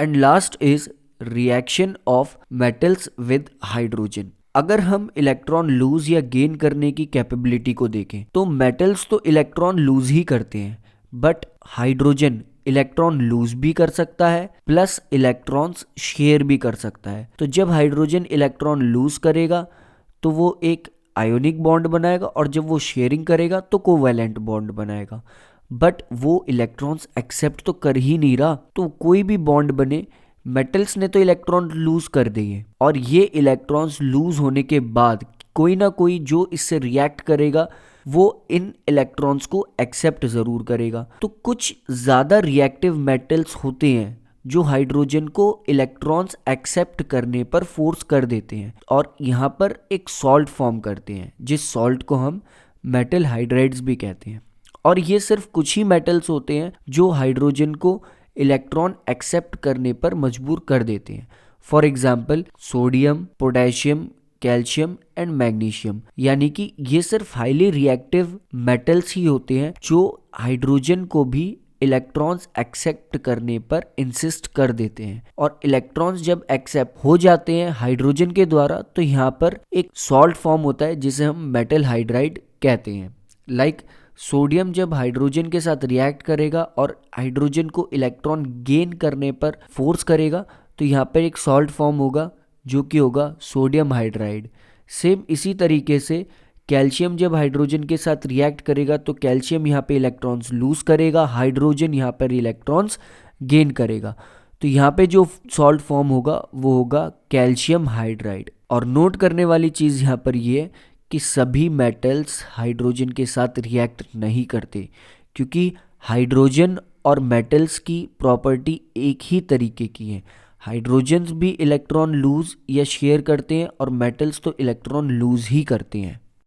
And last is reaction of metals with hydrogen. अगर हम electron lose या gain करने की कैपेबिलिटी को देखें तो मेटल्स तो इलेक्ट्रॉन लूज ही करते हैं, बट हाइड्रोजन इलेक्ट्रॉन लूज भी कर सकता है प्लस इलेक्ट्रॉन्स शेयर भी कर सकता है। तो जब हाइड्रोजन इलेक्ट्रॉन लूज करेगा तो वो एक आयोनिक बॉन्ड बनाएगा, और जब वो शेयरिंग करेगा तो कोवैलेंट बॉन्ड बनाएगा। बट वो इलेक्ट्रॉन्स एक्सेप्ट तो कर ही नहीं रहा, तो कोई भी बॉन्ड बने मेटल्स ने तो इलेक्ट्रॉन लूज कर दिए, और ये इलेक्ट्रॉन्स लूज होने के बाद कोई ना कोई जो इससे रिएक्ट करेगा वो इन इलेक्ट्रॉन्स को एक्सेप्ट ज़रूर करेगा। तो कुछ ज़्यादा रिएक्टिव मेटल्स होते हैं जो हाइड्रोजन को इलेक्ट्रॉन्स एक्सेप्ट करने पर फोर्स कर देते हैं, और यहाँ पर एक सॉल्ट फॉर्म करते हैं, जिस सॉल्ट को हम मेटल हाइड्राइड्स भी कहते हैं। और ये सिर्फ कुछ ही मेटल्स होते हैं जो हाइड्रोजन को इलेक्ट्रॉन एक्सेप्ट करने पर मजबूर कर देते हैं। For example sodium, potassium, calcium and magnesium. यानी कि ये सिर्फ हाईली रिएक्टिव मेटल्स ही होते हैं जो हाइड्रोजन को भी इलेक्ट्रॉन्स एक्सेप्ट करने पर इंसिस्ट कर देते हैं, और इलेक्ट्रॉन्स जब एक्सेप्ट हो जाते हैं हाइड्रोजन के द्वारा तो यहाँ पर एक सॉल्ट फॉर्म होता है जिसे हम मेटल हाइड्राइड कहते हैं। लाइक सोडियम जब हाइड्रोजन के साथ रिएक्ट करेगा और हाइड्रोजन को इलेक्ट्रॉन गेन करने पर फोर्स करेगा तो यहाँ पर एक सॉल्ट फॉर्म होगा जो कि होगा सोडियम हाइड्राइड। सेम इसी तरीके से कैल्शियम जब हाइड्रोजन के साथ रिएक्ट करेगा तो कैल्शियम यहाँ पे इलेक्ट्रॉन्स लूज करेगा, हाइड्रोजन यहाँ पर इलेक्ट्रॉन्स गेन करेगा। तो यहाँ पे जो सॉल्ट फॉर्म होगा वो होगा कैल्शियम हाइड्राइड। और नोट करने वाली चीज़ यहाँ पर ये है कि सभी मेटल्स हाइड्रोजन के साथ रिएक्ट नहीं करते, क्योंकि हाइड्रोजन और मेटल्स की प्रॉपर्टी एक ही तरीके की है। हाइड्रोजन्स भी इलेक्ट्रॉन लूज या शेयर करते हैं और मेटल्स तो इलेक्ट्रॉन लूज ही करते हैं।